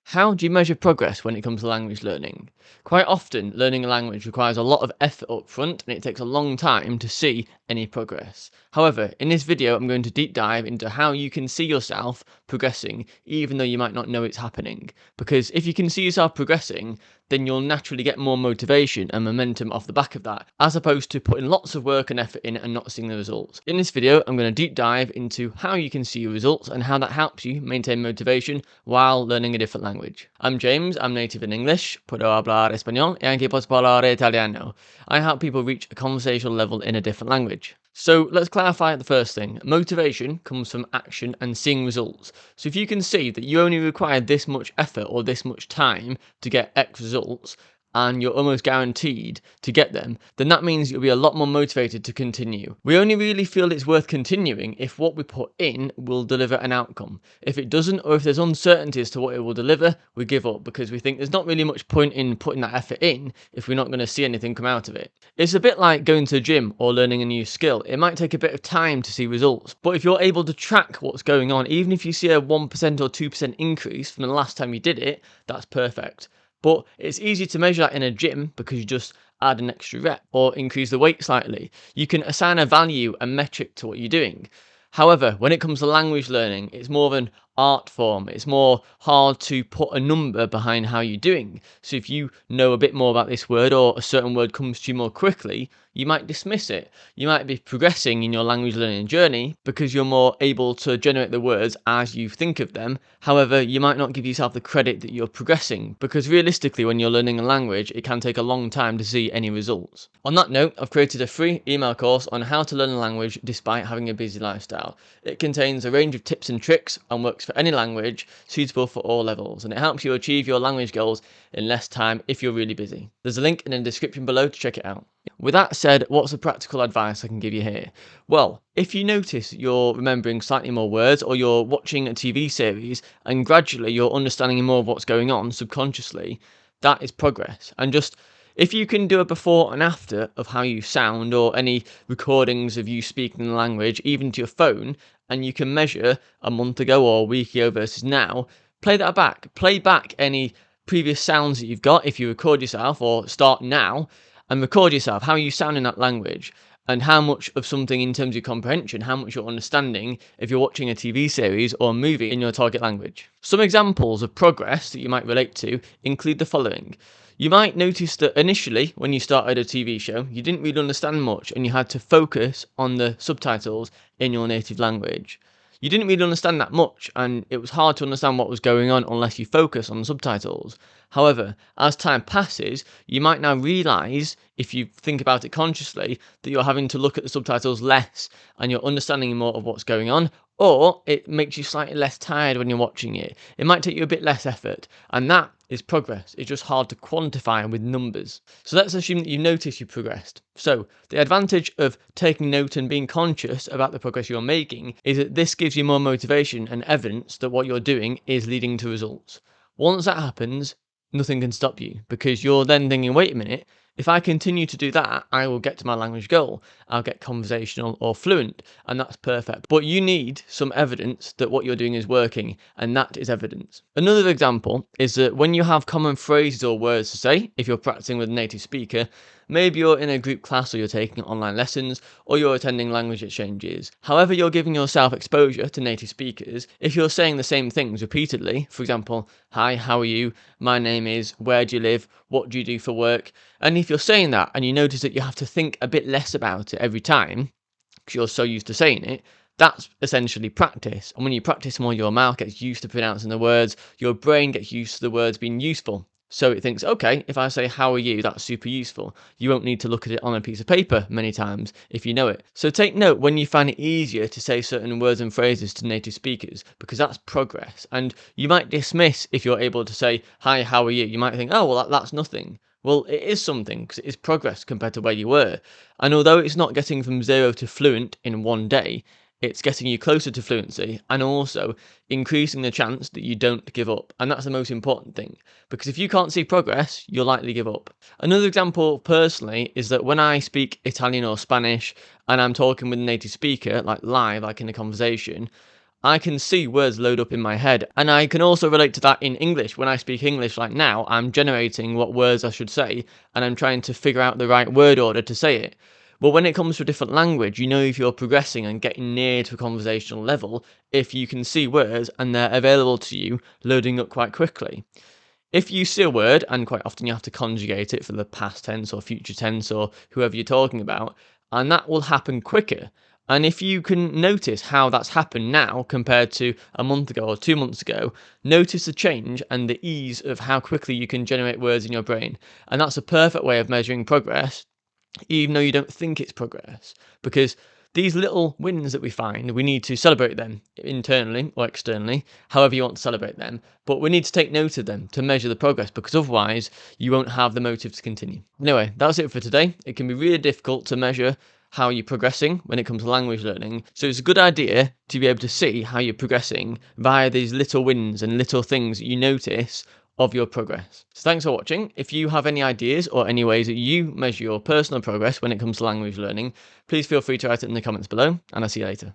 How do you measure progress when it comes to language learning? Quite often, learning a language requires a lot of effort up front and it takes a long time to see any progress. However, in this video, I'm going to deep dive into how you can see yourself progressing even though you might not know it's happening. Because if you can see yourself progressing, then you'll naturally get more motivation and momentum off the back of that, as opposed to putting lots of work and effort in and not seeing the results. In this video, I'm going to deep dive into how you can see your results and how that helps you maintain motivation while learning a different language. I'm James, I'm native in English, puedo hablar español y anche posso parlare italiano. I help people reach a conversational level in a different language. So let's clarify the first thing. Motivation comes from action and seeing results. So if you can see that you only require this much effort or this much time to get X results, and you're almost guaranteed to get them, then that means you'll be a lot more motivated to continue. We only really feel it's worth continuing if what we put in will deliver an outcome. If it doesn't, or if there's uncertainty as to what it will deliver, we give up because we think there's not really much point in putting that effort in if we're not going to see anything come out of it. It's a bit like going to the gym or learning a new skill. It might take a bit of time to see results, but if you're able to track what's going on, even if you see a 1% or 2% increase from the last time you did it, that's perfect. But it's easy to measure that in a gym because you just add an extra rep or increase the weight slightly. You can assign a value, a metric to what you're doing. However, when it comes to language learning, it's more of an art form. It's more hard to put a number behind how you're doing. So if you know a bit more about this word or a certain word comes to you more quickly, you might dismiss it. You might be progressing in your language learning journey because you're more able to generate the words as you think of them. However, you might not give yourself the credit that you're progressing because realistically, when you're learning a language, it can take a long time to see any results. On that note, I've created a free email course on how to learn a language despite having a busy lifestyle. It contains a range of tips and tricks and works for any language, suitable for all levels, and it helps you achieve your language goals in less time if you're really busy. There's a link in the description below to check it out. With that said, what's the practical advice I can give you here? Well, if you notice you're remembering slightly more words or you're watching a TV series and gradually you're understanding more of what's going on subconsciously, that is progress. And just if you can do a before and after of how you sound or any recordings of you speaking the language, even to your phone, and you can measure a month ago or a week ago versus now, play that back. Play back any previous sounds that you've got if you record yourself, or start now and record yourself, how you sound in that language and how much of something in terms of comprehension, how much you're understanding if you're watching a TV series or a movie in your target language. Some examples of progress that you might relate to include the following. You might notice that initially, when you started a TV show, you didn't really understand much and you had to focus on the subtitles in your native language. You didn't really understand that much and it was hard to understand what was going on unless you focus on the subtitles. However, as time passes, you might now realise, if you think about it consciously, that you're having to look at the subtitles less and you're understanding more of what's going on, or it makes you slightly less tired when you're watching it. It might take you a bit less effort, and that is progress. It's just hard to quantify with numbers. So let's assume that you notice you progressed. So the advantage of taking note and being conscious about the progress you're making is that this gives you more motivation and evidence that what you're doing is leading to results. Once that happens, nothing can stop you because you're then thinking, wait a minute, if I continue to do that, I will get to my language goal. I'll get conversational or fluent, and that's perfect. But you need some evidence that what you're doing is working, and that is evidence. Another example is that when you have common phrases or words to say, if you're practicing with a native speaker, maybe you're in a group class or you're taking online lessons or you're attending language exchanges. However, you're giving yourself exposure to native speakers. If you're saying the same things repeatedly, for example, hi, how are you? My name is, where do you live? What do you do for work? And if you're saying that and you notice that you have to think a bit less about it every time, because you're so used to saying it, that's essentially practice. And when you practice more, your mouth gets used to pronouncing the words, your brain gets used to the words being useful. So it thinks, okay, if I say, how are you, that's super useful. You won't need to look at it on a piece of paper many times if you know it. So take note when you find it easier to say certain words and phrases to native speakers, because that's progress. And you might dismiss if you're able to say, hi, how are you? You might think, oh, well, that's nothing. Well, it is something because it is progress compared to where you were. And although it's not getting from 0 to fluent in one day, it's getting you closer to fluency and also increasing the chance that you don't give up. And that's the most important thing, because if you can't see progress, you'll likely give up. Another example personally is that when I speak Italian or Spanish and I'm talking with a native speaker, like live, like in a conversation, I can see words load up in my head, and I can also relate to that in English. When I speak English like now, I'm generating what words I should say, and I'm trying to figure out the right word order to say it. But when it comes to a different language, you know if you're progressing and getting near to a conversational level if you can see words and they're available to you loading up quite quickly. If you see a word, and quite often you have to conjugate it for the past tense or future tense or whoever you're talking about, and that will happen quicker. And if you can notice how that's happened now compared to a month ago or 2 months ago, notice the change and the ease of how quickly you can generate words in your brain. And that's a perfect way of measuring progress, even though you don't think it's progress. Because these little wins that we find, we need to celebrate them internally or externally, however you want to celebrate them. But we need to take note of them to measure the progress, because otherwise you won't have the motive to continue. Anyway, that's it for today. It can be really difficult to measure how you're progressing when it comes to language learning. So it's a good idea to be able to see how you're progressing via these little wins and little things that you notice of your progress. So thanks for watching. If you have any ideas or any ways that you measure your personal progress when it comes to language learning, please feel free to write it in the comments below, and I'll see you later.